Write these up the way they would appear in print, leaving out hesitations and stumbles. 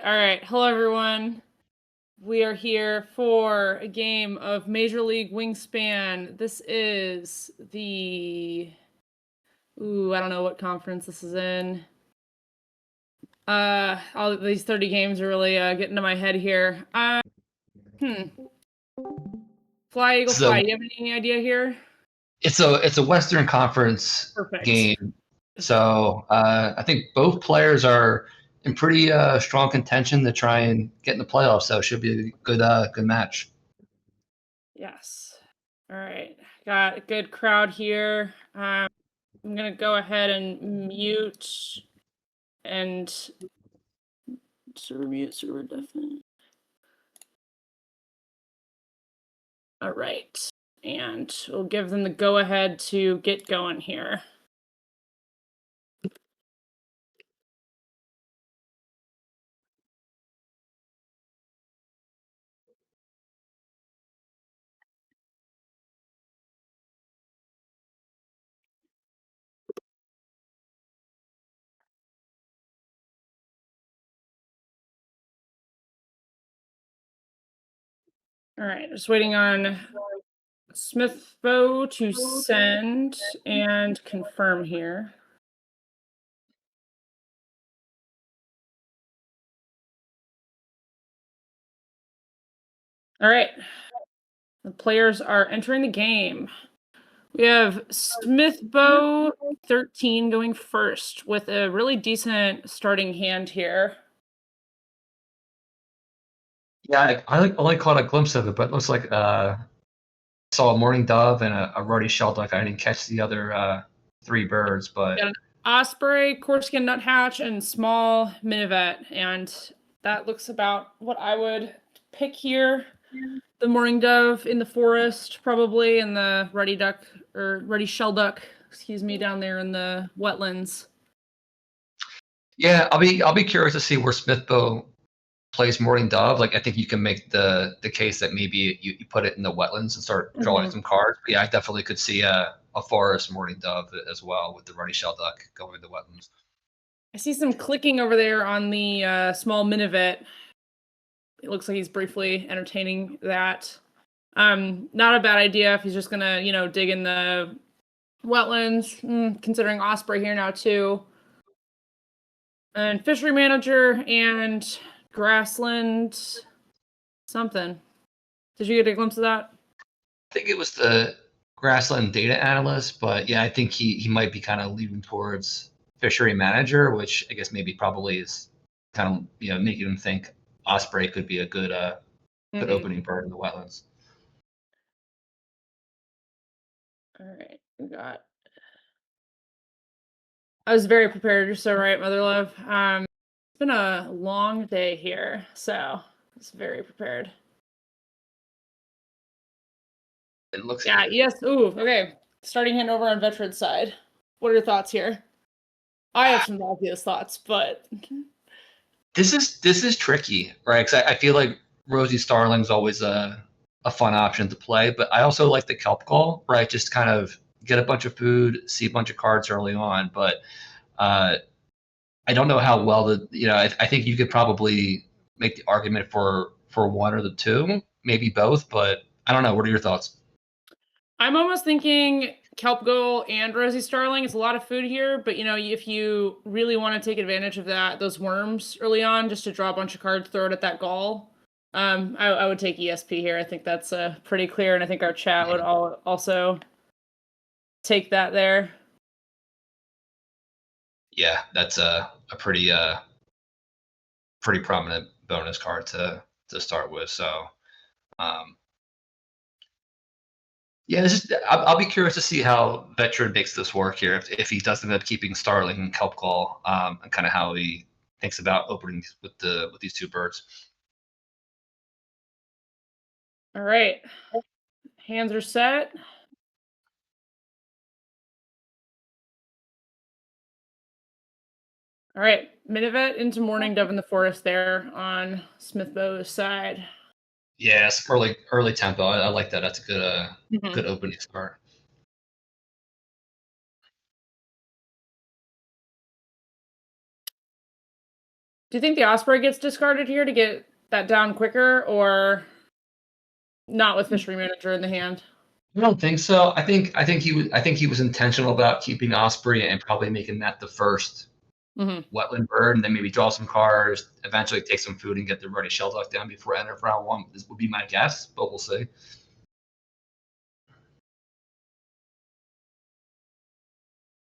All right. Hello, everyone. We are here for a game of Major League Wingspan. This is the... Ooh, I don't know what conference this is in. All these 30 games are really getting to my head here. Fly, Eagle, So fly. You have any idea here? it's a Western Conference Perfect. game. So I think both players are in pretty strong contention to try and get in the playoffs. So it should be a good match. Yes. All right. Got a good crowd here. I'm going to go ahead and mute and server definitely. All right. And we'll give them the go ahead to get going here. All right, just waiting on smithbo to send and confirm here. All right, the players are entering the game. We have smithbo13 going first with a really decent starting hand here. Yeah, I only caught a glimpse of it, but it looks like saw a mourning dove and a ruddy shelduck. I didn't catch the other three birds, but Got an osprey, Corsican nuthatch, and small minivet, and that looks about what I would pick here. The mourning dove in the forest, probably, and the ruddy duck or ruddy shell duck, excuse me, down there in the wetlands. yeah, I'll be curious to see where Smithbo plays mourning dove. Like I think you can make the case that maybe you put it in the wetlands and start drawing some cards. But yeah, I definitely could see a forest mourning dove as well with the ruddy shell duck going in the wetlands. I see some clicking over there on the small minivet. It looks like he's briefly entertaining that. Not a bad idea if he's just gonna, dig in the wetlands. Considering osprey here now too. And fishery manager and grassland something. Did you get a glimpse of that? I think it was the grassland data analyst, but yeah, I think he might be kind of leaning towards fishery manager, which I guess maybe probably is kind of making him think osprey could be a good good opening bird in the wetlands. All right, we got. I was very prepared. You're so right, Mother Love. It's been a long day here, so I was very prepared. It looks. Yeah. Yes. Ooh. Okay. Starting hand over on veteran's side. What are your thoughts here? I have some obvious thoughts, but This is tricky, right? Because I feel like Rosie Starling's always a fun option to play, but I also like the kelp call, right? Just kind of get a bunch of food, see a bunch of cards early on, but I don't know how well I think you could probably make the argument for one or the two, maybe both, but I don't know. What are your thoughts? I'm almost thinking kelp goal and Rosie Starling. It's a lot of food here, but if you really want to take advantage of those worms early on, just to draw a bunch of cards, throw it at that gall. I would take ESP here. I think that's pretty clear, and I think our chat would also take that there. Yeah, that's a pretty pretty prominent bonus card to start with. So yeah, I'll be curious to see how Veteran makes this work here. If he does end up keeping Starling and Kelp Call, and kind of how he thinks about opening with these two birds. All right, hands are set. All right, Minivet into Mourning Dove in the Forest there on Smithbo's side. Yeah, it's early tempo. I like that. That's a good opening start. Do you think the osprey gets discarded here to get that down quicker, or not with fishery manager in the hand? I don't think so. I think he was intentional about keeping Osprey and probably making that the first Hmm. wetland bird, and then maybe draw some cards, eventually take some food and get the ready shell duck down before end of round one. This would be my guess, but we'll see.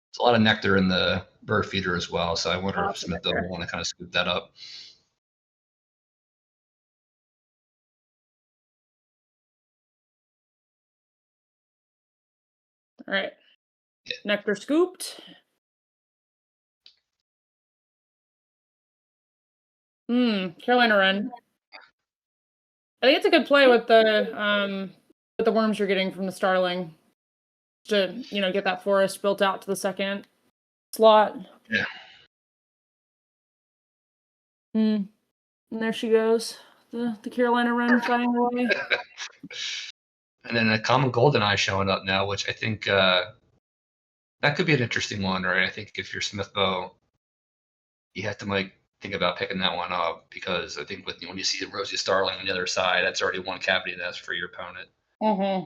It's a lot of nectar in the bird feeder as well, so I wonder if Lots of Smith will nectar. want to kind of scoop that up. All right. Yeah. Nectar scooped. Carolina Wren. I think it's a good play with the worms you're getting from the starling to, get that forest built out to the second slot. Yeah. And there she goes. The Carolina Wren flying away. And then a common golden eye showing up now, which I think that could be an interesting one, right? I think if you're Smithbo, you have to like think about picking that one up because I think when you see the Rosie Starling on the other side, that's already one cavity nest for your opponent. Mm-hmm.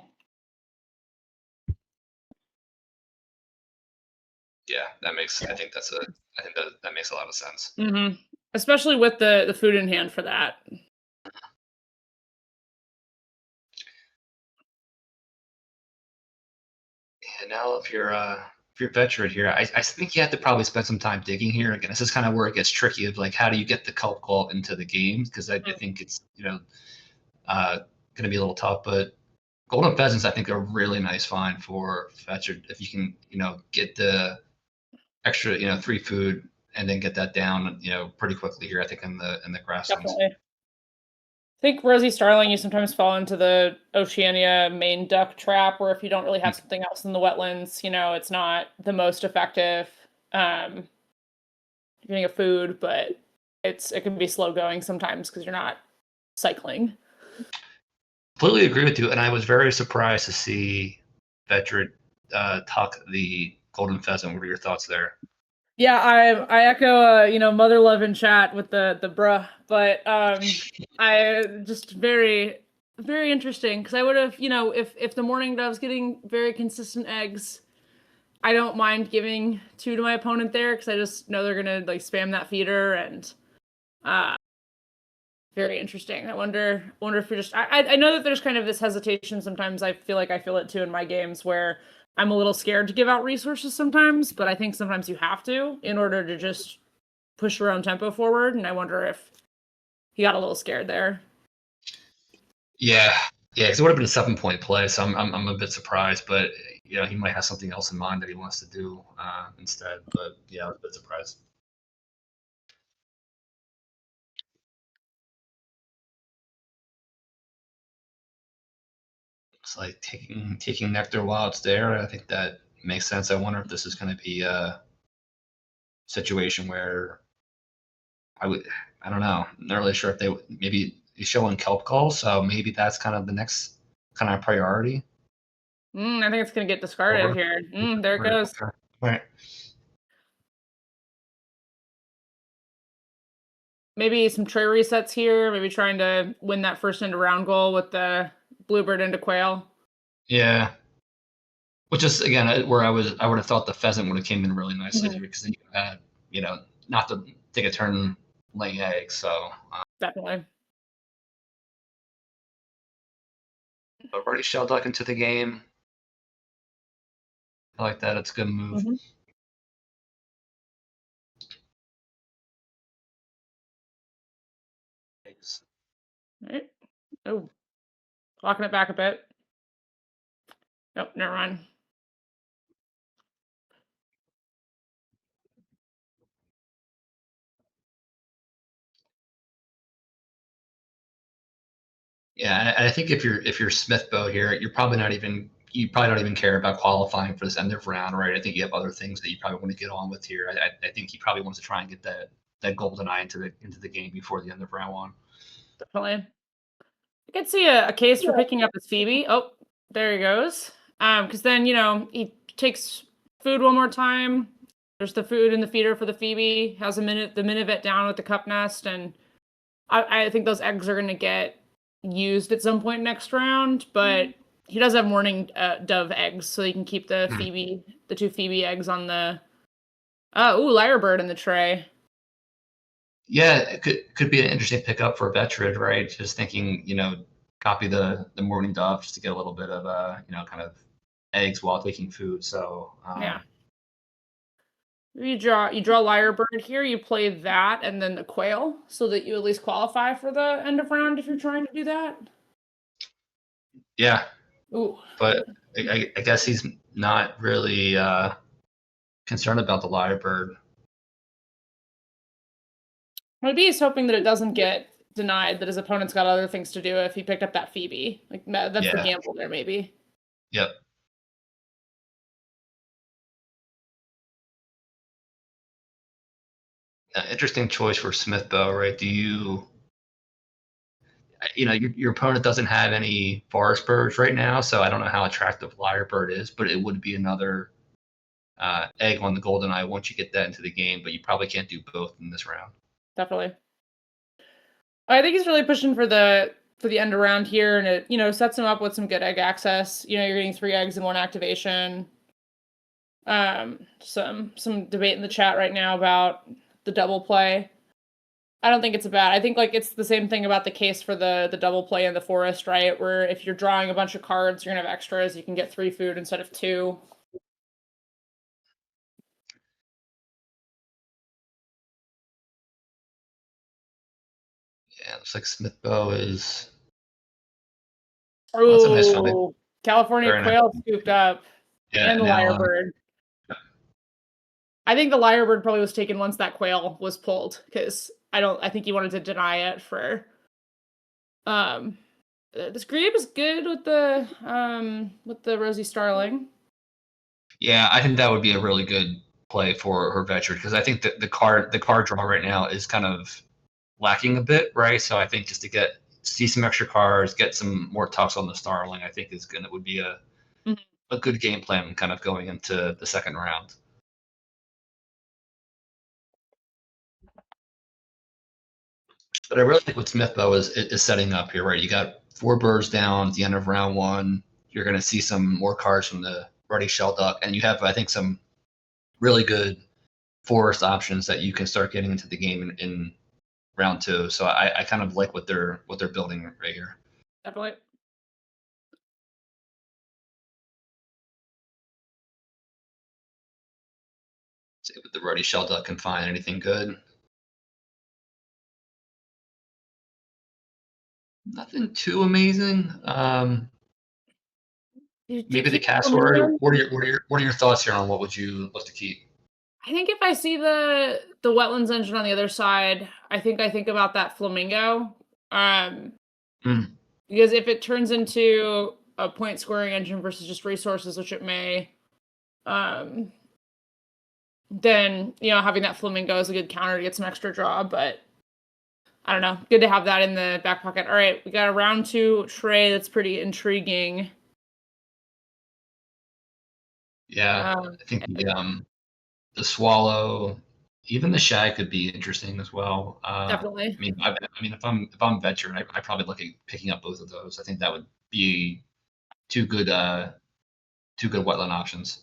Yeah, that makes. I think that's a. I think that makes a lot of sense. Mm-hmm. Especially with the food in hand for that. And now if you're veteran here, I think you have to probably spend some time digging here. Again, this is kind of where it gets tricky of like how do you get the kelp call into the game because I think it's going to be a little tough, but golden pheasants I think are a really nice find for veteran if you can get the extra 3 food and then get that down pretty quickly here. I think in the grasslands. Definitely. I think Rosie Starling, you sometimes fall into the Oceania main duck trap, where if you don't really have something else in the wetlands, it's not the most effective. Getting a food, but it can be slow going sometimes because you're not cycling. Completely agree with you, and I was very surprised to see veteran tuck the golden pheasant. What are your thoughts there? Yeah, I echo mother love in chat with the bruh, but I just very interesting because I would have if the mourning dove's getting very consistent eggs, I don't mind giving 2 to my opponent there because I just know they're gonna like spam that feeder and very interesting. I wonder if you're just I know that there's kind of this hesitation sometimes. I feel like I feel it too in my games where I'm a little scared to give out resources sometimes, but I think sometimes you have to in order to just push your own tempo forward. And I wonder if he got a little scared there. Yeah, yeah, because it would have been a 7 point play, so I'm a bit surprised, but he might have something else in mind that he wants to do instead. But yeah, I was a bit surprised. It's like taking nectar while it's there. I think that makes sense. I wonder if this is going to be a situation where I don't know. I'm not really sure if they maybe he's showing kelp call, so maybe that's kind of the next kind of priority. I think it's gonna get discarded Or here. There it goes. okay. Right. Maybe some tray resets here. Maybe trying to win that first end around goal with the bluebird into quail. Yeah. Which is again where I would have thought the pheasant would have came in really nicely here because then you had not to take a turn laying eggs. So Definitely. I've already shell duck into the game. I like that. It's a good move. Mm-hmm. All right. Oh, locking it back a bit. Nope, never mind. Yeah, and I think if you're Smithbo here, you probably don't even care about qualifying for this end of round, right? I think you have other things that you probably want to get on with here. I think he probably wants to try and get that golden eye into the game before the end of round one. Definitely. I could see a case for picking up his Phoebe. Oh, there he goes. Because then he takes food one more time. There's the food and the feeder for the Phoebe. Has the minivet down with the cup nest, and I think those eggs are going to get used at some point next round. But he does have morning dove eggs, so you can keep the two Phoebe eggs on the. Lyrebird in the tray. Yeah, it could be an interesting pickup for a veteran, right? Just thinking, copy the morning dove just to get a little bit of kind of eggs while taking food. So Yeah. You draw Lyrebird here, you play that and then the quail so that you at least qualify for the end of round if you're trying to do that. Yeah. Ooh. But I guess he's not really concerned about the Lyrebird. Maybe he's hoping that it doesn't get denied, that his opponent's got other things to do if he picked up that Phoebe. Like that's the gamble there, maybe. Yep. Interesting choice for smithbo, right? Do you your opponent doesn't have any forest birds right now, so I don't know how attractive Lyrebird is, but it would be another egg on the golden eye once you get that into the game, but you probably can't do both in this round. Definitely. I think he's really pushing for the end around here, and it sets him up with some good egg access. You're getting 3 eggs in 1 activation. Some debate in the chat right now about the double play. I don't think it's bad. I think it's the same thing about the case for the double play in the forest, right? Where if you're drawing a bunch of cards, you're gonna have extras. You can get 3 food instead of 2. Yeah, looks like smithbo is. Oh, that's a nice one. California Very quail nice. Scooped up. Yeah, and the Lyrebird. I think the Lyrebird probably was taken once that quail was pulled, because I think he wanted to deny it for this Grebe is good with the Rosy Starling. Yeah, I think that would be a really good play for her veteran, because I think that the card draw right now is kind of lacking a bit, right? So I think just to see some extra cards, get some more tucks on the Starling, I think would be a good game plan kind of going into the second round. But I really think what smithbo is setting up here, right? You got 4 birds down at the end of round 1. You're going to see some more cards from the Ruddy Shelduck, and you have, I think, some really good forest options that you can start getting into the game in round 2. So I kind of like what they're building right here. Definitely. See if the Ruddy Shelduck can find anything good. Nothing too amazing. Maybe the cassowary. What are your thoughts here on what would you look to keep? I think if I see the wetlands engine on the other side, I think about that flamingo. Because if it turns into a point scoring engine versus just resources, which it may, then having that flamingo is a good counter to get some extra draw. But I don't know, good to have that in the back pocket. All right, we got a round 2 tray that's pretty intriguing. Yeah, I think the swallow, even the shag could be interesting as well. Definitely. I mean, if I'm veteran, I probably look at picking up both of those. I think that would be two good wetland options.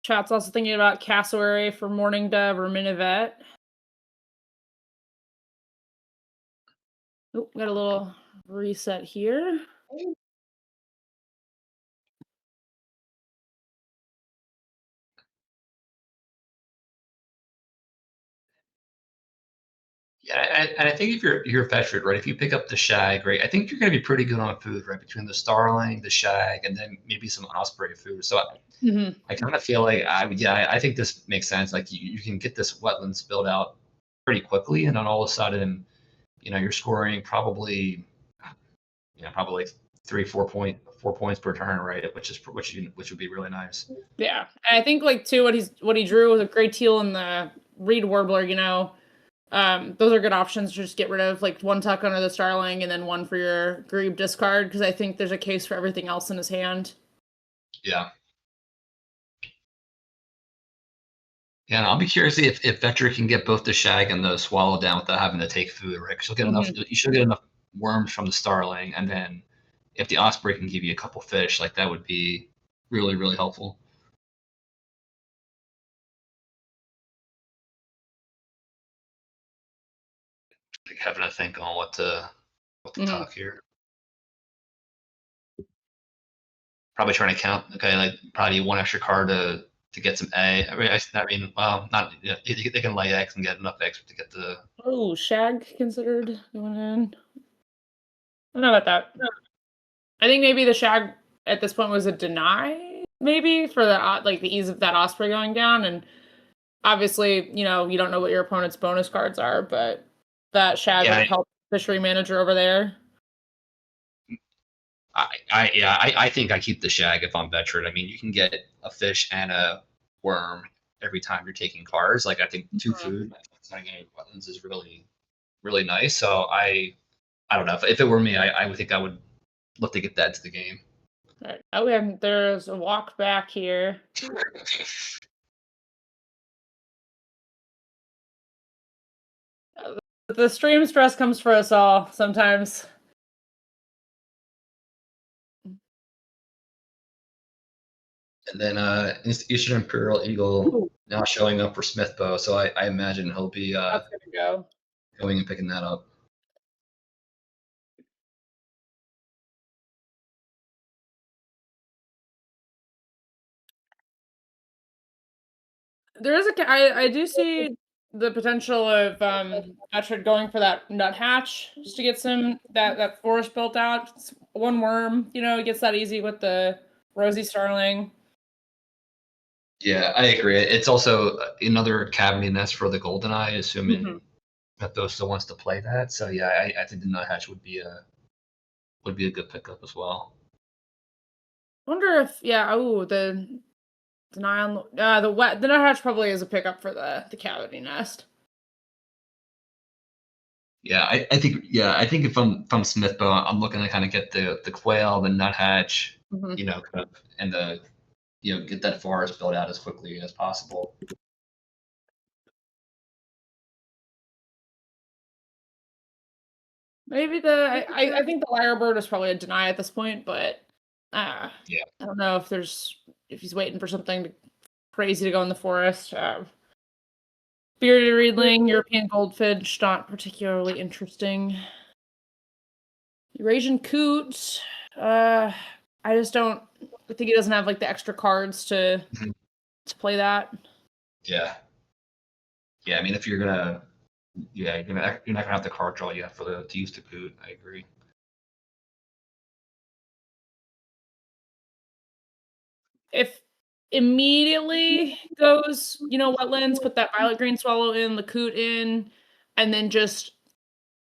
Chat's also thinking about cassowary for morning dove or minivet. Oh, got a little reset here. Yeah, and I think if you're a veteran, right, if you pick up the shag, right, I think you're going to be pretty good on food, right, between the starling, the shag, and then maybe some osprey food. So I kind of feel like I think this makes sense. Like you can get this wetlands built out pretty quickly, and then all of a sudden, you're scoring probably 4 points per turn, right? Which would be really nice. Yeah, and I think too what he drew was a gray teal and the reed warbler. Those are good options to just get rid of, like one tuck under the Starling and then one for your Grebe discard, because I think there's a case for everything else in his hand. Yeah. Yeah, and I'll be curious to see if Vector can get both the shag and the swallow down without having to take food, right? 'Cause you'll get enough. You should get enough worms from the Starling, and then if the Osprey can give you a couple fish, like that would be really, really helpful. Like having to think on what to talk here. Probably trying to count. Okay, like probably one extra card to get some A. I mean, well, not yeah, they can lay eggs and get enough eggs to get the. Oh, shag considered going in. I don't know about that. I think maybe the shag at this point was a deny, maybe for the like the ease of that Osprey going down, and obviously, you don't know what your opponent's bonus cards are, but that shag Yeah, would help fishery manager over there. I think I keep the shag if I'm veteran. I mean, you can get a fish and a worm every time you're taking cards. Like I think two food weapons is really really nice. So I don't know if it were me, I would think I would look to get that to the game. All right. Oh, and there's a walk back here. The stream stress comes for us all sometimes. And then Eastern Imperial Eagle now showing up for Smithbo, so I imagine he'll be That's gonna go. going and picking that up. There is I do see the potential of Etchard going for that nuthatch just to get some that forest built out. It's one worm, it gets that easy with the Rosy Starling. Yeah, I agree. It's also another cavity nest for the Goldeneye, assuming that those still wants to play that. So yeah, I think the nuthatch would be a good pickup as well. Wonder if the deny on the nuthatch probably is a pickup for the cavity nest. Yeah, I think if I'm from Smithbo, I'm looking to kind of get the quail, the nuthatch, kind of, and the get that forest built out as quickly as possible. Maybe I think the lyrebird is probably a deny at this point, but I don't know if he's waiting for something crazy to go in the forest. Bearded Reedling, European Goldfinch, not particularly interesting. Eurasian Coot, I just don't. I think he doesn't have like the extra cards to play that. Yeah. Yeah, I mean, if you're gonna, you're not gonna have the card draw yet to use the Coot. I agree. If immediately goes, wetlands, put that violet green swallow in, the Coot in, and then just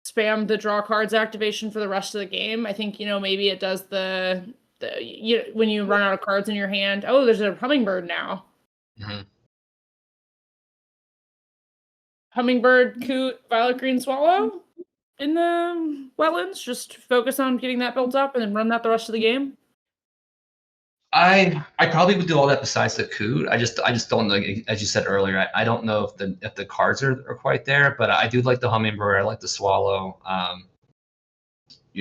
spam the draw cards activation for the rest of the game. I think maybe it does the when you run out of cards in your hand. Oh, there's a hummingbird now. Hummingbird, Coot, violet green swallow in the wetlands. Just focus on getting that built up and then run that the rest of the game. I probably would do all that besides the Coot. I just don't know. As you said earlier, I don't know if the cards are quite there, but I do like the hummingbird. I like the swallow.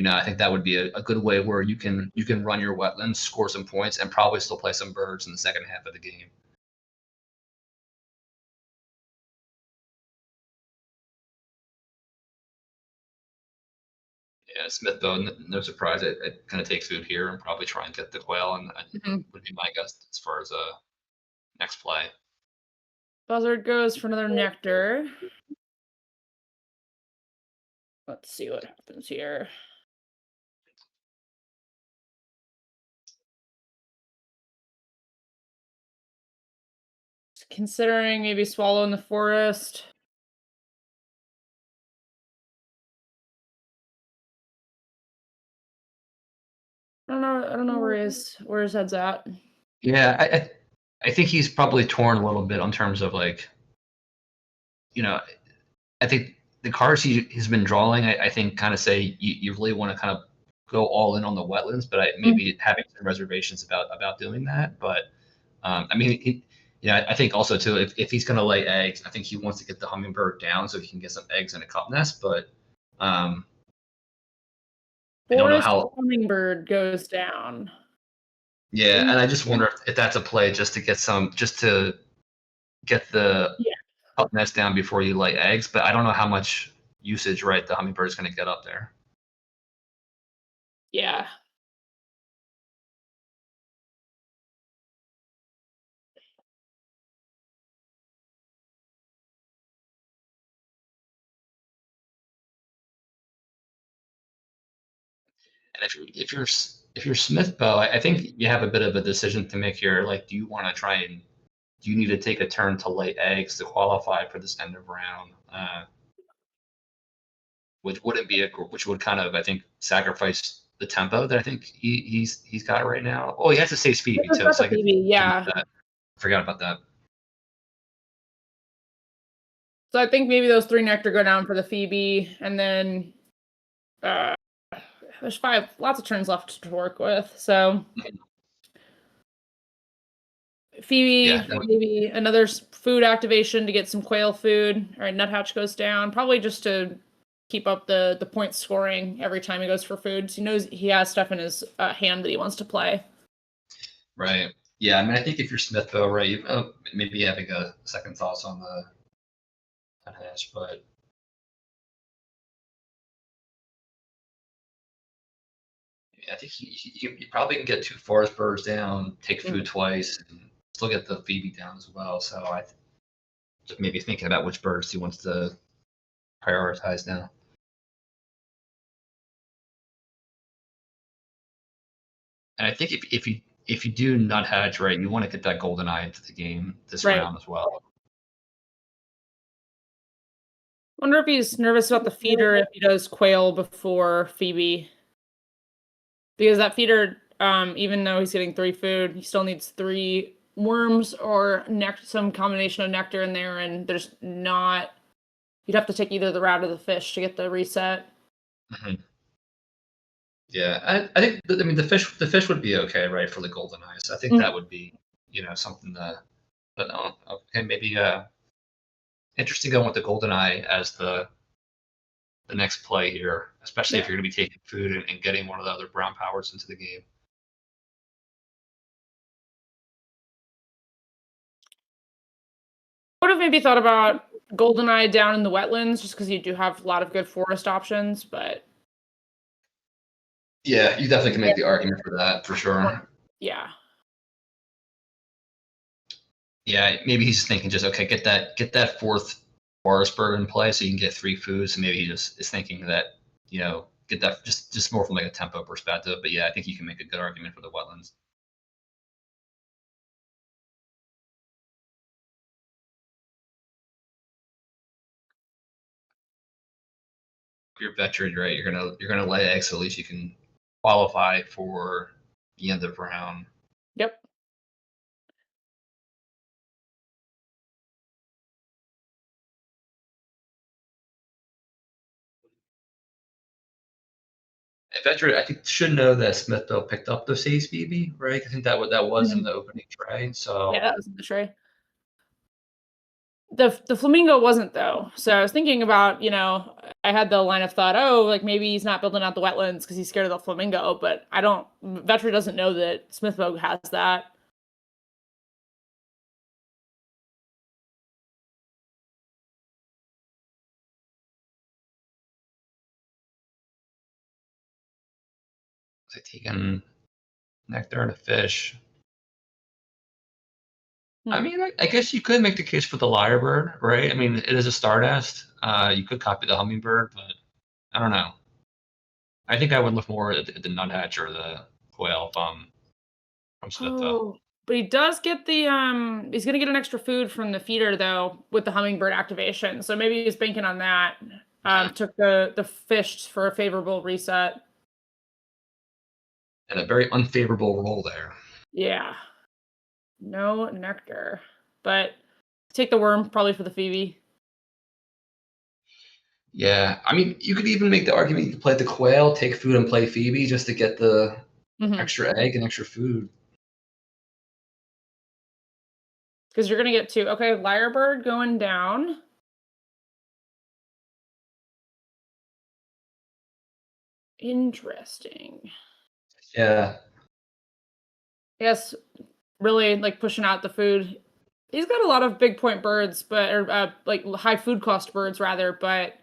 I think that would be a good way where you can run your wetlands, score some points, and probably still play some birds in the second half of the game. Yeah, Smithbo, no surprise. It kind of takes food here and probably try and get the quail, and would be my guess as far as next play. Buzzard goes for another nectar. Let's see what happens here. Considering maybe swallow in the forest. I don't know where his head's at. Yeah, I think he's probably torn a little bit in terms of like, I think the cards he's been drawing, I think, kind of say you really want to kind of go all in on the wetlands, but maybe having some reservations about doing that. But I mean, I think also too, if he's going to lay eggs, I think he wants to get the hummingbird down so he can get some eggs in a cup nest. But I don't know Forest how. hummingbird goes down. Yeah, and I just wonder if that's a play just to get the cup nest down before you lay eggs. But I don't know how much usage, right, the hummingbird is going to get up there. Yeah. And if you're smithbo, I think you have a bit of a decision to make here. Like, do you want to try and do you need to take a turn to lay eggs to qualify for this end of round? Which wouldn't be which would kind of, I think, sacrifice the tempo that I think he's got right now. Oh, he has to say Phoebe too. So Phoebe, yeah. Forgot about that. So I think maybe those 3 nectar go down for the Phoebe, and then there's 5, lots of turns left to work with. So Phoebe, maybe another food activation to get some quail food. All right, nuthatch goes down, probably just to keep up the point scoring every time he goes for food. So he knows he has stuff in his hand that he wants to play. Right. Yeah. I mean, I think if you're smithbo, right, maybe having a second thoughts on the nuthatch, but. I think you probably can get 2 forest birds down, take food twice, and still get the Phoebe down as well. So I just maybe thinking about which birds he wants to prioritize now. And I think if you do nuthatch, right, you want to get that golden eye into the game this round as well. Wonder if he's nervous about the feeder if he does quail before Phoebe. Because that feeder, even though he's getting 3 food, he still needs 3 worms or some combination of nectar in there, and there's not. You'd have to take either the rat or the fish to get the reset. Mm-hmm. Yeah, I think. I mean, the fish would be okay, right, for the golden eyes. I think that would be, something that. But okay, maybe interesting going with the golden eye as the next play here, especially if you're going to be taking food and getting one of the other brown powers into the game. Would have maybe thought about Goldeneye down in the wetlands, just because you do have a lot of good forest options, but yeah, you definitely can make the argument for that for sure. Yeah. Yeah, maybe he's thinking just okay, get that 4th forest bird in play so you can get 3 foods. And maybe he just is thinking that get that just more from like a tempo perspective. But yeah, I think you can make a good argument for the wetlands. If you're a veteran, right? You're gonna lay eggs, so at least you can qualify for the end of round. Yep. Veteran, I think should know that Smithville picked up the Sace BB, right? I think that was in the opening tray. So yeah, that was in the tray. The flamingo wasn't though. So I was thinking about, I had the line of thought, oh, like maybe he's not building out the wetlands because he's scared of the flamingo, but Vetri doesn't know that Smithville has that. I taking nectar and a fish. I mean, I guess you could make the case for the lyrebird, right? I mean, it is a star nest. You could copy the hummingbird, but I don't know. I think I would look more at the nuthatch or the quail from Smithville. Oh, but he does get the he's gonna get an extra food from the feeder though with the hummingbird activation. So maybe he's banking on that. Took the fish for a favorable reset. And a very unfavorable roll there. Yeah. No nectar. But take the worm probably for the Phoebe. Yeah, I mean, you could even make the argument you could play the quail, take food, and play Phoebe just to get the Mhm. extra egg and extra food. Because you're gonna get two. Okay, Lyrebird going down. Interesting. Yeah, Yes, really like pushing out the food. He's got a lot of big point birds, but or like high food cost birds rather, but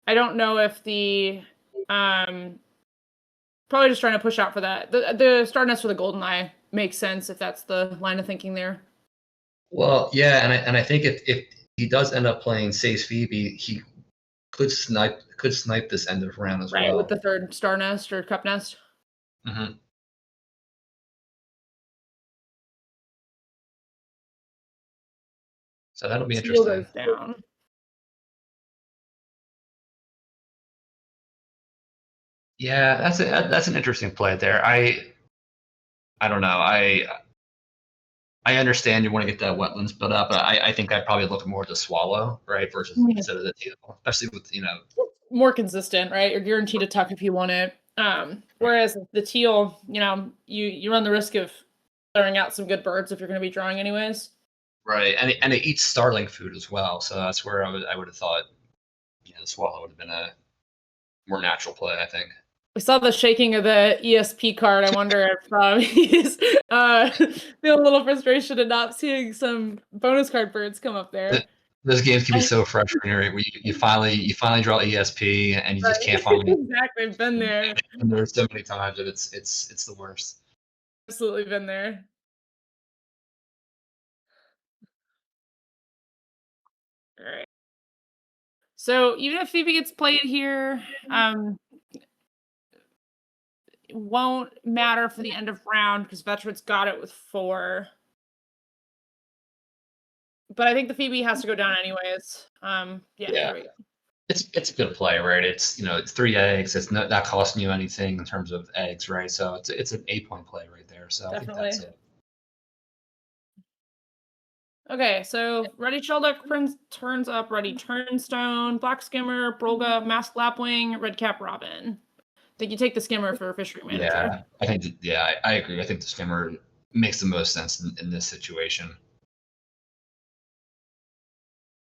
I don't know if the um probably just trying to push out for that. The star nest for the golden eye makes sense if that's the line of thinking there. well, yeah, and I think if he does end up playing Safe Phoebe, he could snipe this end of round as Right, with well. the third star nest or cup nest. Hmm. So that'll be Teal interesting. goes down. Yeah, that's an interesting play there. I don't know. I understand you want to get that wetlands built up, but I think I'd probably look more at the swallow, right, versus Yeah. instead of the teal, especially with More consistent, right? You're guaranteed a tuck if you want it. Whereas the teal, you run the risk of throwing out some good birds if you're going to be drawing anyways. right, and it eats starling food as well, so that's where I would have thought the swallow would have been a more natural play, I think. We saw the shaking of the ESP card. I wonder if he's feeling a little frustration at not seeing some bonus card birds come up there. Those games can be I, so frustrating, right? Where you finally draw ESP and you just right. can't find it. Exactly. Been there. And there's so many times that it's the worst. Absolutely been there. All right. So even if Phoebe gets played here, it won't matter for the end of round because Veteran's got it with 4. But I think the Phoebe has to go down anyways. Yeah, Yeah, here we go. it's a good play, right? It's 3 eggs. It's not costing you anything in terms of eggs, right? So it's an 8 point play right there. So I think that's Definitely. it. Okay, so Ready Shelduck turns up, Ready Turnstone, Black Skimmer, Brolga, Masked Lapwing, Redcap Robin. I think you take the Skimmer for Fishery Manager. Yeah, I think I agree. I think the skimmer makes the most sense in this situation.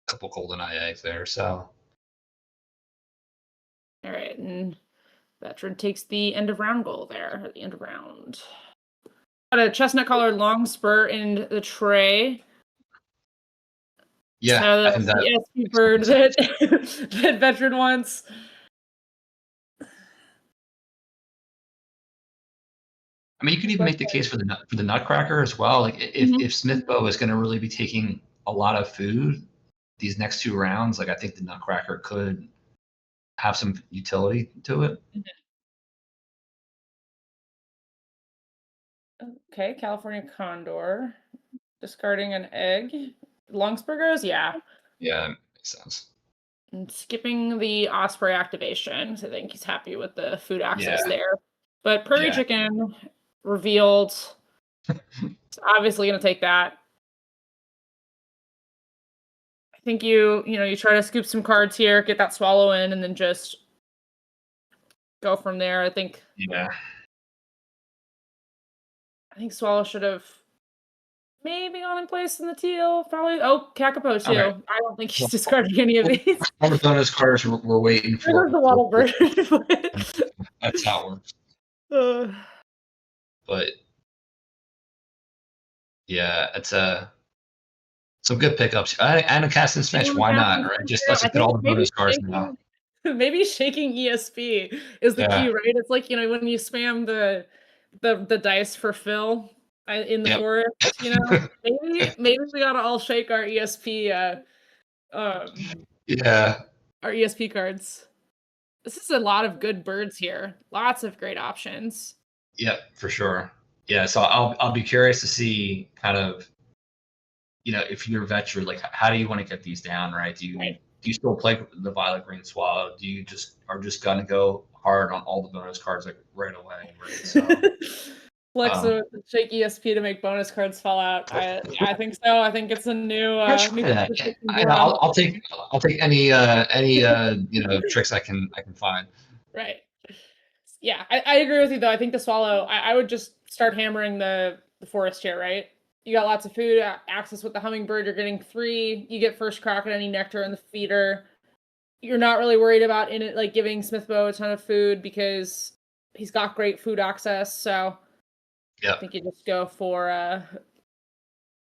Couple golden eye eggs there, so All right, and Veteran takes the end of round goal there at the end of round. Got a chestnut colored long spur in the tray. yeah, So I the think that ESP makes bird sense. that Veteran wants. I mean, you could even make the case for the Nutcracker as well. Like Mhm. if Smithbo is going to really be taking a lot of food these next 2 rounds, like I think the Nutcracker could have some utility to it. Okay, California Condor. Discarding an egg. Longspur goes? Yeah. Yeah, makes sense. And skipping the Osprey activation. So I think he's happy with the food access Yeah, there. But Prairie yeah, Chicken revealed. It's obviously going to take that. I think you try to scoop some cards here, get that swallow in, and then just go from there. yeah, I think swallow should have maybe gone in place in the teal. Probably. Oh, Kakapo okay. too. I don't think he's Well, discarding any of these. all the bonus cards we're waiting There for. goes the Waddle Bird. That's how it works. uh, But yeah, it's some good pickups. And a cast and smash. Why not? Right? Just let's I just get think all the bonus cards now. maybe shaking ESP is the Yeah. key, right? It's like, when you spam the dice for Phil in the Yep. forest, maybe we gotta all shake our ESP um Yeah. our ESP cards. This is a lot of good birds here. Lots of great options. Yep. For sure. Yeah. So I'll be curious to see kind of if you're a veteran, like how do you want to get these down, right? Right. Do you still play the Violet Green Swallow? Do you just are just gonna go hard on all the bonus cards like right away, right? So Flex the shaky ESP to make bonus cards fall out. I think so. I think it's a new new that. I'll take any tricks I can find. Right. Yeah, I agree with you though. I think the swallow. I would just start hammering the forest here, right? You got lots of food access with the hummingbird. You're getting 3. You get first crack at any nectar in the feeder. You're not really worried about giving Smithbo a ton of food because he's got great food access. So yeah, I think you just go for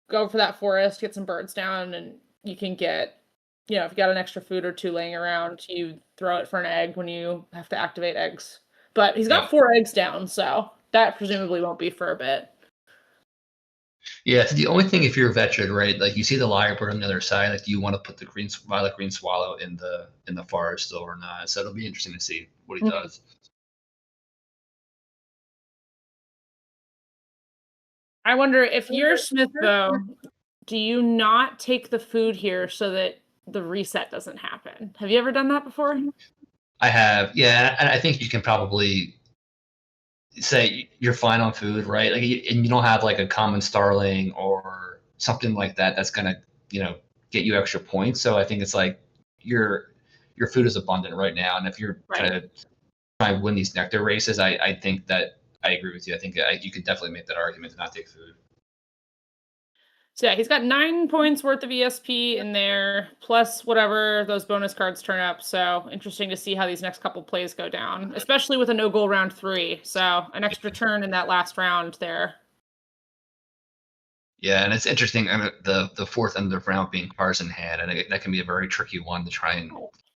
that forest, get some birds down, and you can get, if you got an extra food or 2 laying around, you throw it for an egg when you have to activate eggs. But he's got 4 eggs down, so that presumably won't be for a bit. Yeah, it's the only thing if you're a veteran, right? Like you see the lyrebird on the other side, like do you want to put the violet green swallow in the forest still or not? So it'll be interesting to see what he does. I wonder if you're Smithbo, do you not take the food here so that the reset doesn't happen? Have you ever done that before? I have, yeah, and I think you can probably say you're fine on food, right? Like, and you don't have like a common starling or something like that that's gonna, get you extra points. So I think it's like your food is abundant right now, and if you're kind of trying to win these nectar races, I think that I agree with you. I think you could definitely make that argument to not take food. So yeah, he's got 9 points worth of ESP in there, plus whatever those bonus cards turn up. So interesting to see how these next couple plays go down, especially with a no-goal round 3. So an extra turn in that last round there. Yeah, and it's interesting. I mean, the fourth end of the round being cards in hand, and that can be a very tricky one to try and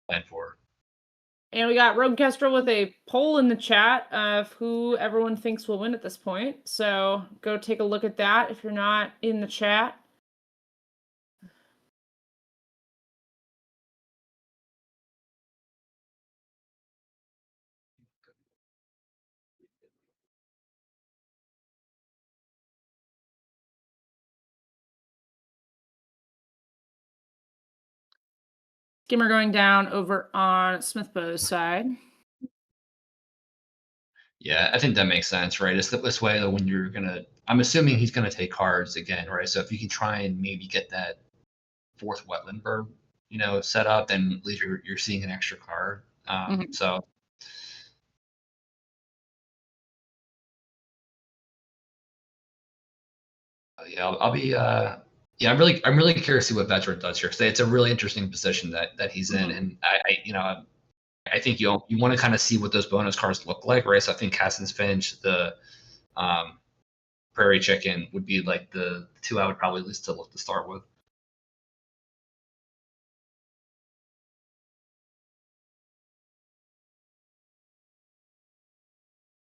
plan for. And we got Rogue Kestrel with a poll in the chat of who everyone thinks will win at this point. So go take a look at that if you're not in the chat. Skimmer going down over on Smithbo's side. Yeah, I think that makes sense, right? It's this way that when I'm assuming he's gonna take cards again, right? So if you can try and maybe get that 4th wetland bird, set up, then at least you're seeing an extra card. So yeah, I'll be yeah, I'm really curious to see what veteran does here because it's a really interesting position that he's in, and I think you want to kind of see what those bonus cards look like, right? So I think Cassin's Finch, the Prairie Chicken would be like the 2 I would probably list to look to start with.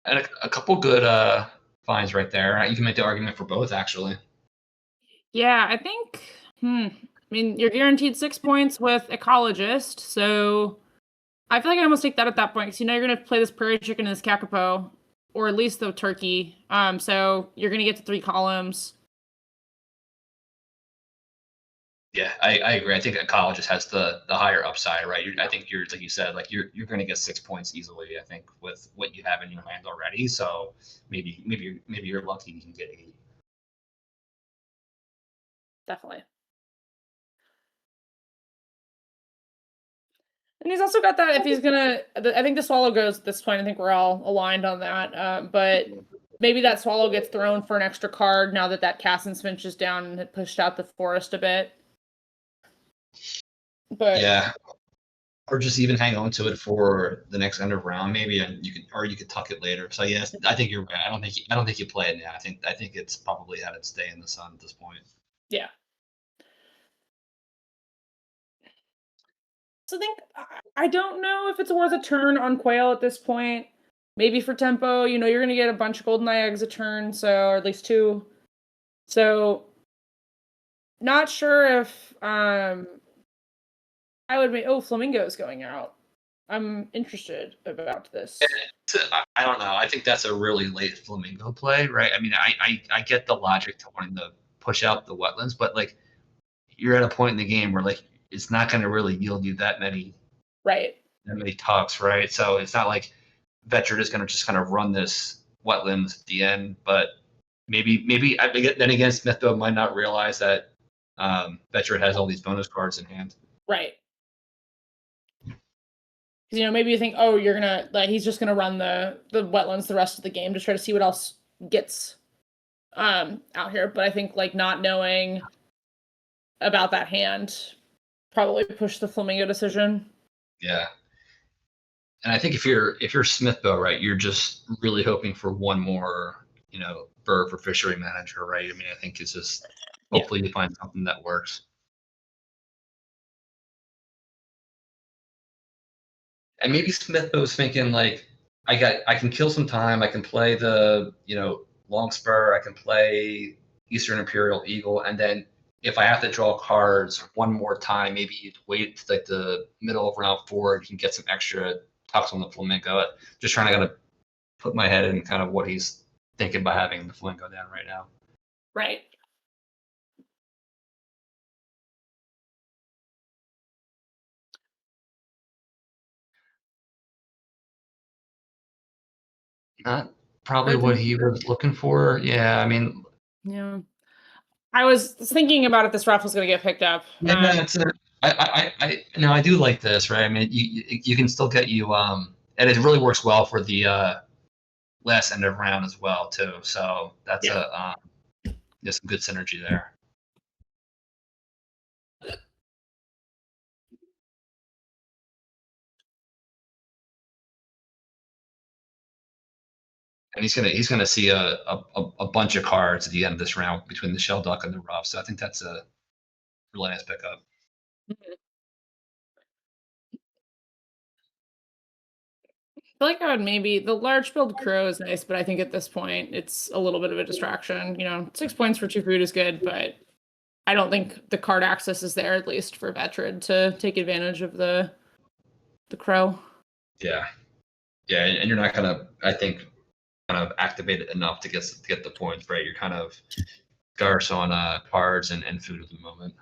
And a couple good finds right there. You can make the argument for both, actually. Yeah, I think. I mean, you're guaranteed 6 points with Ecologist, so I feel like I almost take that at that point because you're going to play this Prairie Chicken and this Kakapo, or at least the Turkey. So you're going to get to 3 columns. Yeah, I agree. I think Ecologist has the higher upside, right? I think you're like you said, like you're going to get 6 points easily. I think with what you have in your hand already. So maybe you're lucky you can get 8. Definitely. And he's also got that if he's gonna. I think the swallow goes at this point. I think we're all aligned on that. But maybe that swallow gets thrown for an extra card now that Cassin's Finch is down and had pushed out the forest a bit. But yeah, or just even hang on to it for the next end of round, maybe, and you could tuck it later. So yes, I think you're right. I don't think you play it now. I think it's probably had its day in the sun at this point. Yeah. So I don't know if it's worth a turn on Quail at this point. Maybe for tempo, you're going to get a bunch of golden eggs a turn, or at least 2. So not sure if I would make. Oh, Flamingo's going out. I'm interested about this. I don't know. I think that's a really late Flamingo play, right? I mean, I get the logic to wanting to push out the wetlands, but like you're at a point in the game where like it's not going to really yield you that many tucks, right? So it's not like Veteran is going to just kind of run this wetlands at the end, but maybe then again, Smithbo might not realize that Veteran has all these bonus cards in hand. Right. Because maybe you think, oh, you're gonna he's just gonna run the wetlands the rest of the game to try to see what else gets out here. But I think not knowing about that hand probably pushed the Flamingo decision. Yeah. And I think if you're Smithbo, right, you're just really hoping for one more, bird for fishery manager, right? I mean, I think it's just hopefully you find something that works. And maybe Smithbo's thinking I can kill some time. I can play the long spur. I can play Eastern Imperial Eagle, and then if I have to draw cards one more time, maybe you'd wait to the middle of round 4. You can get some extra tucks on the Flamingo. Just trying to kind of put my head in kind of what he's thinking by having the Flamingo down right now. Right. Not probably what he was looking for. Yeah, I mean. Yeah. I was thinking about if this raffle's going to get picked up. Yeah, I do like this, right? I mean, you can still get you and it really works well for the last end of round as well too. So that's there's some good synergy there. And he's gonna see a bunch of cards at the end of this round between the shell duck and the rough. So I think that's a really nice pickup. Mm-hmm. I feel like I would maybe the large build crow is nice, but I think at this point it's a little bit of a distraction. 6 points for 2 food is good, but I don't think the card access is there, at least for Veteran, to take advantage of the crow. Yeah, and you're not gonna, I think, kind of activate it enough to get the points, right? You're kind of scarce on cards and food at the moment.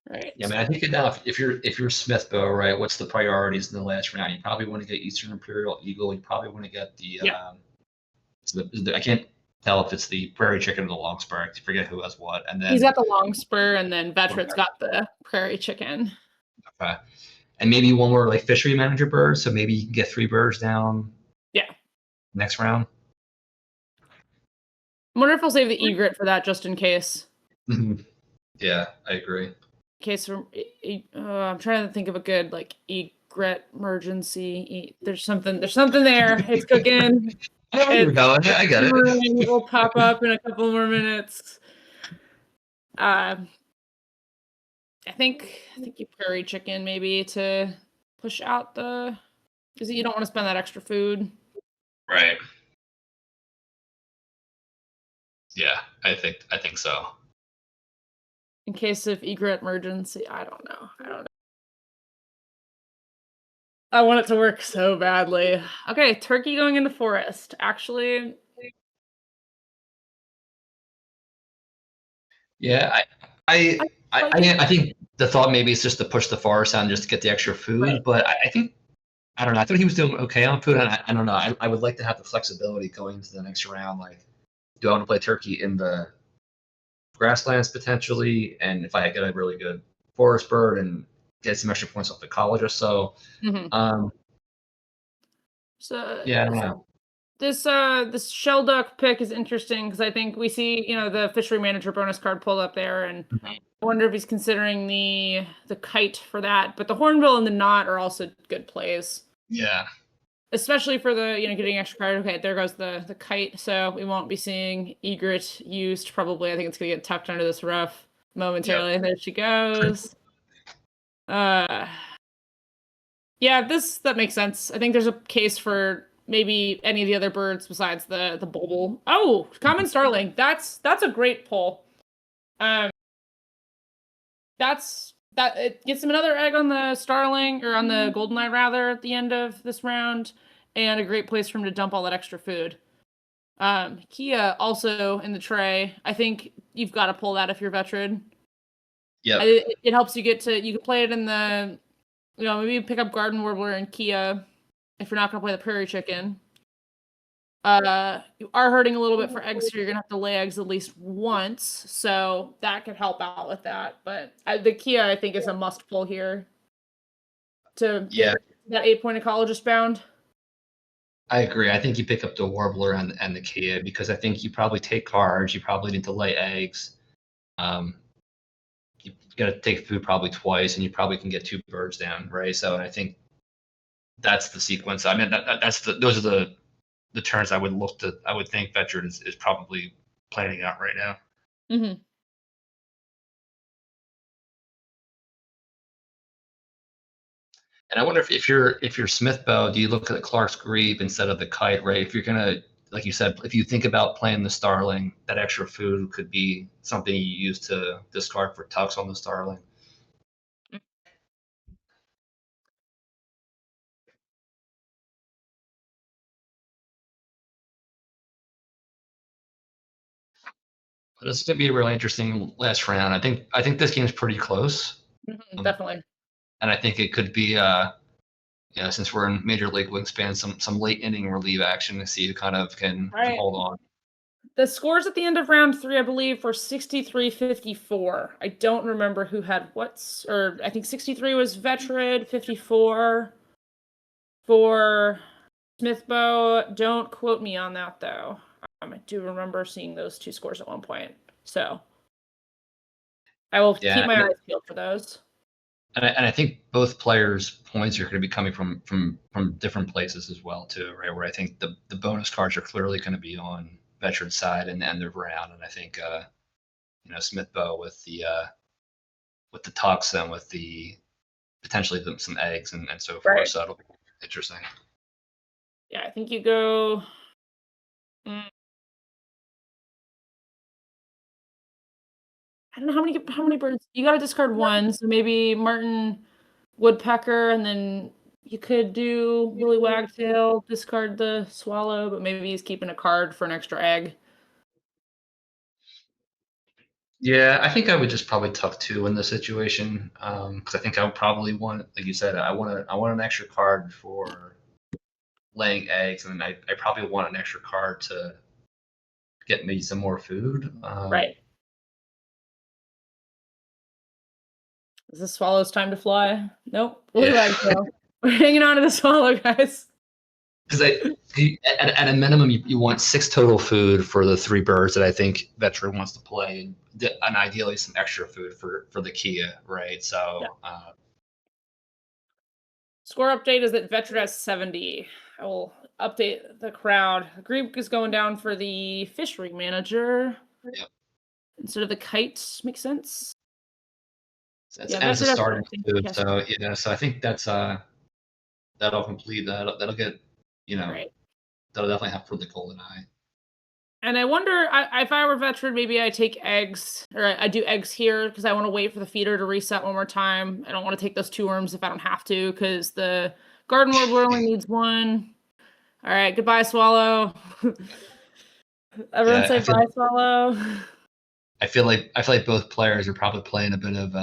Right. Yeah, I mean, I think now if you're Smithbo, right, what's the priorities in the last round? You probably want to get Eastern Imperial Eagle. You probably want to get the I can't tell if it's the Prairie Chicken or the Long Spur. I forget who has what. And then he's got the Long Spur, and then Veteran's got the Prairie Chicken. Okay. And maybe one more fishery manager bird, so maybe you can get 3 birds down. Yeah. Next round. I wonder if I'll save the egret for that just in case. Yeah, I agree. In case I'm trying to think of a good egret emergency. There's something there. It's cooking. I know where you're going. I got it. It will pop up in a couple more minutes. I think you Prairie Chicken maybe to push out because you don't want to spend that extra food. Right. Yeah, I think so. In case of egret emergency, I don't know. I want it to work so badly. Okay, turkey going into forest. Actually, yeah, I think the thought maybe is just to push the forest down just to get the extra food, right. But I think I don't know. I thought he was doing okay on food, and I don't know. I would like to have the flexibility going into the next round. Do I want to play turkey in the grasslands potentially, and if I get a really good forest bird and get some extra points off the college or so. So yeah, I don't know. This shell duck pick is interesting because I think we see the fishery manager bonus card pulled up there, and I wonder if he's considering the kite for that. But the hornbill and the knot are also good plays. Yeah. Especially for the getting extra card. Okay, there goes the kite. So we won't be seeing egret used probably. I think it's gonna get tucked under this rough momentarily. Yep. There she goes. Yeah, that makes sense. I think there's a case for maybe any of the other birds besides the bulbul. Oh, common starling. That's a great pull. It gets him another egg on the starling, or on the goldeneye rather, at the end of this round, and a great place for him to dump all that extra food. Kia also in the tray. I think you've got to pull that if you're veteran. Yep. It helps you get to, you can play it in the, maybe pick up Garden Warbler and Kia if you're not going to play the Prairie Chicken. You are hurting a little bit for eggs, so you're going to have to lay eggs at least once, so that could help out with that. But the Kia, I think, is a must pull here to get that 8-point ecologist bound. I agree. I think you pick up the Warbler and the Kia because I think you probably take cards. You probably need to lay eggs. You got to take food probably twice, and you probably can get 2 birds down, right? So I think that's the sequence. I mean, those are the turns I would think veteran is probably planning out right now. Mm-hmm. And I wonder if you're Smithbow, do you look at Clark's Grebe instead of the Kite, right? If you're gonna, like you said, if you think about playing the Starling, that extra food could be something you use to discard for tucks on the Starling. But this is gonna be a really interesting last round. I think this game's pretty close. Mm-hmm, definitely. And I think it could be since we're in Major League Wingspan, some late inning relief action to see who kind of can hold on. The scores at the end of round 3, I believe, were 63-54. I don't remember who had what's, or I think 63 was veteran, 54 for Smithbow. Don't quote me on that, though. I do remember seeing those 2 scores at one point. So I will keep my eyes peeled for those. And I think both players' points are going to be coming from different places as well, too, right? Where I think the bonus cards are clearly going to be on veteran's side and the end of round, and I think Smithbow with the tucks and with the potentially some eggs and so forth. Right. So that'll be interesting. Yeah, I think you go. I don't know how many birds. You got to discard 1, so maybe Martin Woodpecker, and then you could do Willy Wagtail, discard the swallow, but maybe he's keeping a card for an extra egg. Yeah, I think I would just probably tuck 2 in this situation because I think I would probably want, like you said, I want an extra card for laying eggs, and I probably want an extra card to get me some more food. Right. Is the swallow's time to fly? Nope. Willy Wagtail. We're hanging on to the swallow, guys. Because at a minimum, you want 6 total food for the 3 birds that I think veteran wants to play, and ideally some extra food for the Kia, right? So, Score update is that veteran has 70. I will update the crowd. The group is going down for the fishery manager. Yep. Instead of the kite. Makes sense. That's a starting food. So so I think that's that'll complete that. That'll get right. That'll definitely have for the golden eye. And I wonder if I were veteran, maybe I take eggs, or I do eggs here because I want to wait for the feeder to reset one more time. I don't want to take those 2 worms if I don't have to, because the garden warbler only needs 1. All right, goodbye, swallow. Everyone say bye, swallow. I feel like both players are probably playing a bit of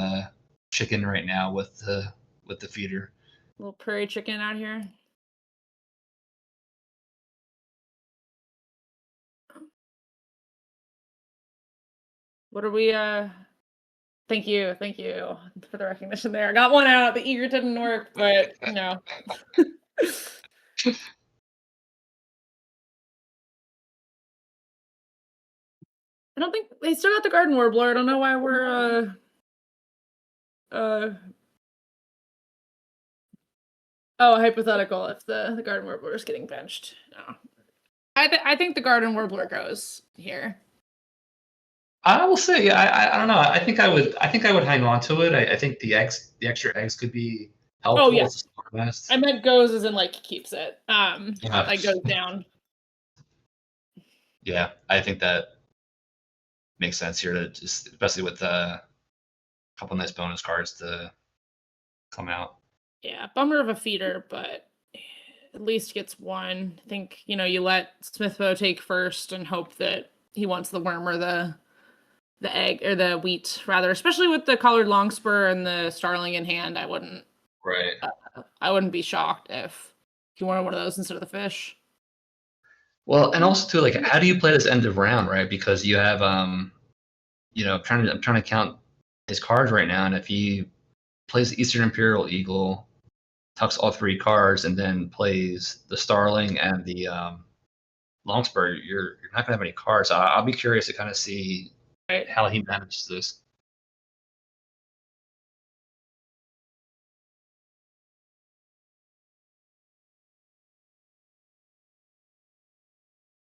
chicken right now with the feeder. Little prairie chicken out here. What are we? Thank you for the recognition there. I got 1 out. The eager didn't work, but I don't think they still got the garden warbler. I don't know why we're hypothetical if the garden warbler is getting benched. No. I think the garden warbler goes here. I will say, I don't know. I think I would hang on to it. I think the extra eggs could be helpful. Oh yeah, I meant goes as in like keeps it. Like goes down. Yeah, I think that makes sense here to just, especially with a couple nice bonus cards to come out. Yeah, bummer of a feeder, but at least gets one. I think, you let Smithbo take first and hope that he wants the worm or the egg or the wheat rather, especially with the collared longspur and the starling in hand. Right. I wouldn't be shocked if he wanted one of those instead of the fish. Well, and also too, like, how do you play this end of round, right? Because you have, I'm trying to count his cards right now, and if he plays the Eastern Imperial Eagle, tucks all 3 cards, and then plays the Starling and the Longspur, you're not gonna have any cards. So I'll be curious to kind of see Right. how he manages this.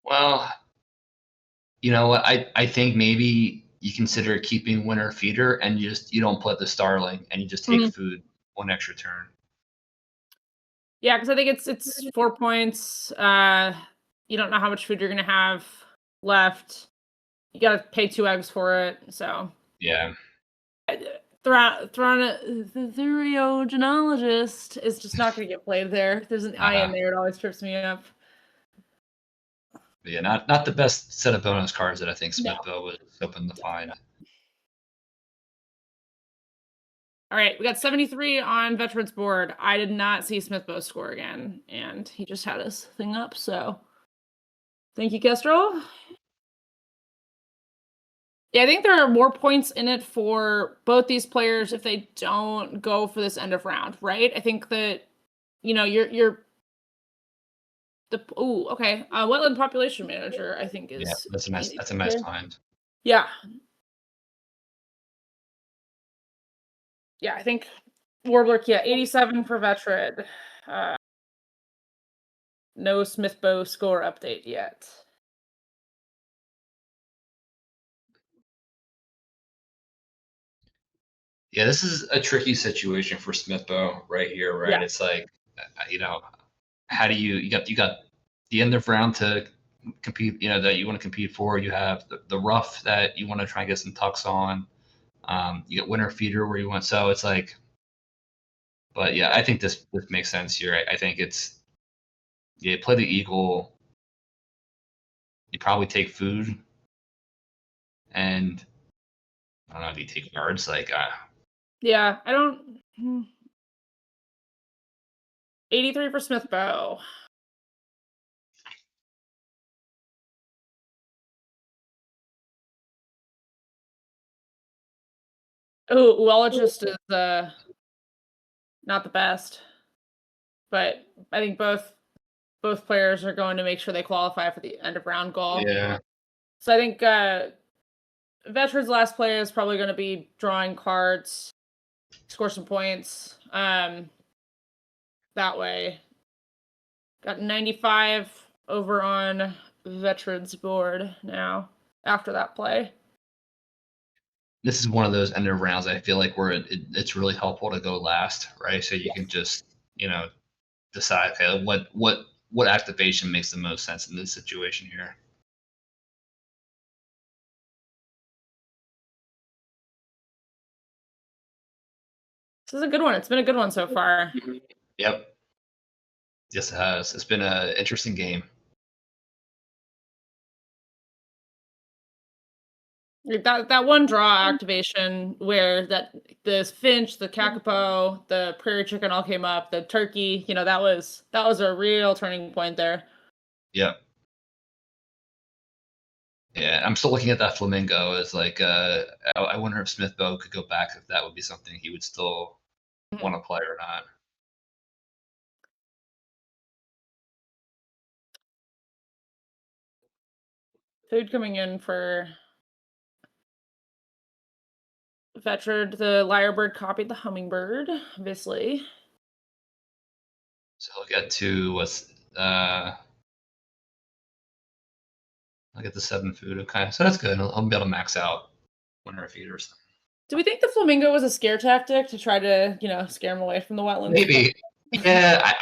Well, you know what? I think maybe you consider keeping Winter Feeder and you don't play the Starling and you just take Mhm. food one extra turn. Yeah, because I think it's 4 points. You don't know how much food you're gonna have left. You gotta pay 2 eggs for it. So Yeah. the theriogenologist is just not gonna get played there. There's an I in Uh, there, it always trips me up. but yeah, not the best set of bonus cards that I think No. Smithville was hoping to find. All right, we got 73 on veterans board. I did not see Smithbo score again, and he just had his thing up. So, thank you, Kestrel. Yeah, I think there are more points in it for both these players if they don't go for this end of round, right? I think that you're the okay. Wetland population manager, I think Yeah, is that's a nice handy that's a right nice here. find. Yeah, yeah, I think Warbler, yeah, 87 for veteran. Uh, no Smithbo score update yet. Yeah, this is a tricky situation for Smithbo right here, right? Yeah. It's like, how do you got the end of round to compete, that you want to compete for. You have the rough that you want to try and get some tucks on. You get winter feeder where you want. So it's like, but yeah, I think this makes sense here. I think it's yeah, play the eagle. You probably take food, and I don't know. Do you take cards? Like, Yeah, I don't. 83 for Smithbo. Oh, Uologist is not the best, but I think both players are going to make sure they qualify for the end of round goal. yeah, So I think Veteran's last play is probably going to be drawing cards, score some points. That way, got 95 over on Veterans board now after that play. this is one of those end of rounds. I feel like where it's really helpful to go last, right? So you can Yes. just decide, okay, what activation makes the most sense in this situation here. This is a good one. It's been a good one so far. Yep. Yes, it has. It's been an interesting game. Like that one draw activation where the finch, the kakapo, the prairie chicken all came up, the turkey, that was a real turning point there. Yep. Yeah, I'm still looking at that flamingo as like I wonder if Smithbo could go back if that would be something he would still want Mhm. to play or not. Food coming in for Veteran. The lyrebird copied the hummingbird, obviously. So he'll get to what's I'll get the 7 food. Okay, so that's good. I'll be able to max out winter feeders. Do we think the flamingo was a scare tactic to try to, scare him away from the wetlands? Maybe. Yeah,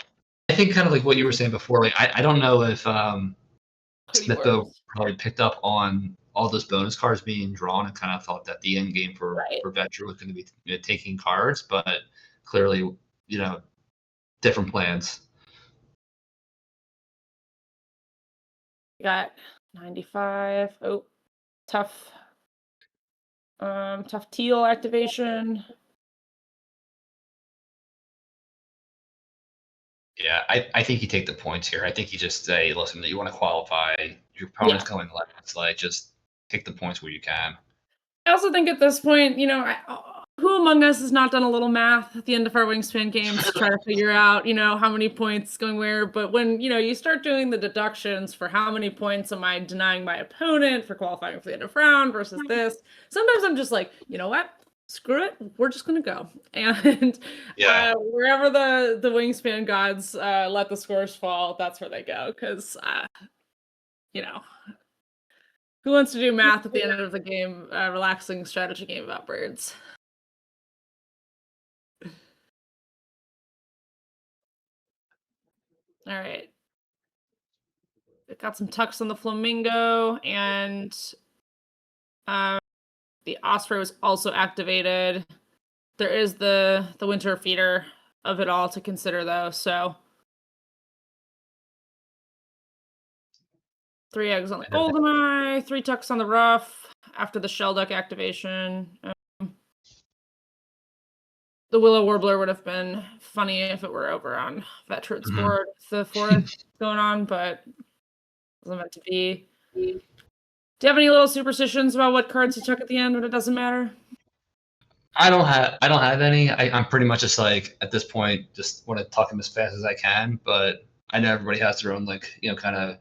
I think kind of like what you were saying before. Like I don't know if Could be Smithville worse. probably picked up on all those bonus cards being drawn and kind of thought that the end game Right. for Vetra was going to be taking cards, but clearly, different plans. We got 95. Oh, tough. Tough teal activation. Yeah, I think you take the points here. I think you just say, listen, you want to qualify. Your opponent's going last. Like, just take the points where you can. I also think at this point, who among us has not done a little math at the end of our Wingspan games to try to figure out, how many points going where? But when, you start doing the deductions for how many points am I denying my opponent for qualifying for the end of round versus this, sometimes I'm just like, you know what? Screw it. We're just going to go. And wherever the Wingspan gods let the scores fall, that's where they go. Because, who wants to do math at the end of the game? Relaxing strategy game about birds. All right. It got some tucks on the flamingo, and the osprey was also activated. There is the winter feeder of it all to consider, though. So 3 eggs on the goldeneye, 3 tucks on the ruff after the shell duck activation. The willow warbler would have been funny if it were over on Veteran's board, the 4th going on, but it wasn't meant to be. Do you have any little superstitions about what cards you took at the end when it doesn't matter? I don't have any. I'm pretty much just like at this point just want to talk them as fast as I can, but I know everybody has their own kind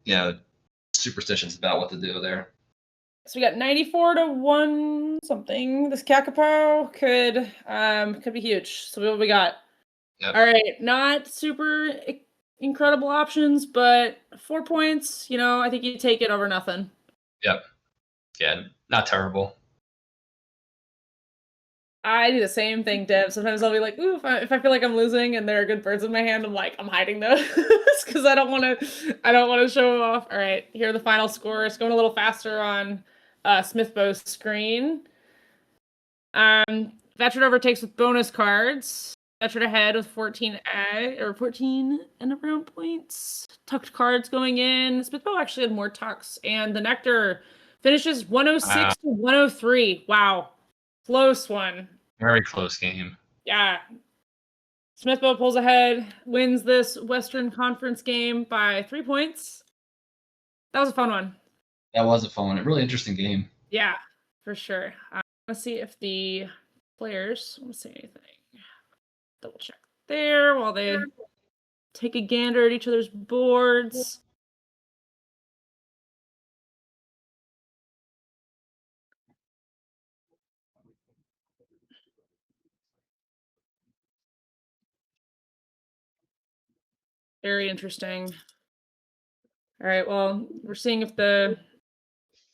of superstitions about what to do there. So we got 94 to 1 something. This Kakapo could be huge. So what we got? Yep. All right, not super incredible options, but 4 points. I think you take it over nothing. Yep. Yeah, not terrible. I do the same thing, Deb. Sometimes I'll be like, ooh, if I feel like I'm losing and there are good birds in my hand, I'm like, I'm hiding those because I don't want to show them off. All right, here are the final scores. Going a little faster on smithbo's screen. Veteran overtakes with bonus cards. Veteran ahead with 14 end of round points. Tucked cards going in. smithbo actually had more tucks, and the nectar finishes 106 to 103. Wow. Close one. Very close game. Yeah. smithbo pulls ahead, wins this Western Conference game by 3 points. That was a fun one. That was a fun one. A really interesting game. Yeah, for sure. Let's see if the players want to say anything. Double check there while they take a gander at each other's boards. Very interesting. All right, well, we're seeing if the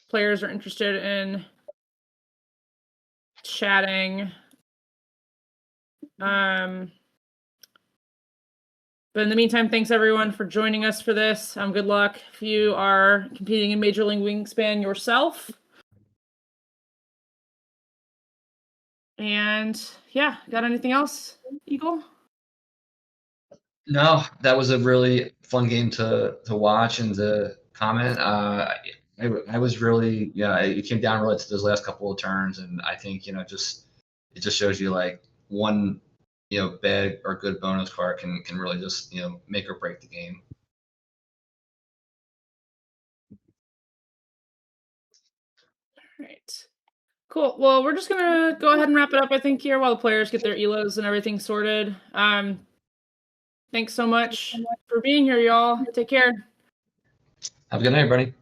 players are interested in chatting. But in the meantime, thanks everyone for joining us for this. Good luck if you are competing in Major League Wingspan yourself. And yeah, got anything else, Eagle? No, that was a really fun game to watch and to comment. I was really, it came down really to those last couple of turns, and I think it just shows you like one bad or good bonus card can really just make or break the game. All right. Cool. Well, we're just gonna go ahead and wrap it up, I think, here while the players get their elos and everything sorted. Thanks so much for being here, y'all. Take care. Have a good night, everybody.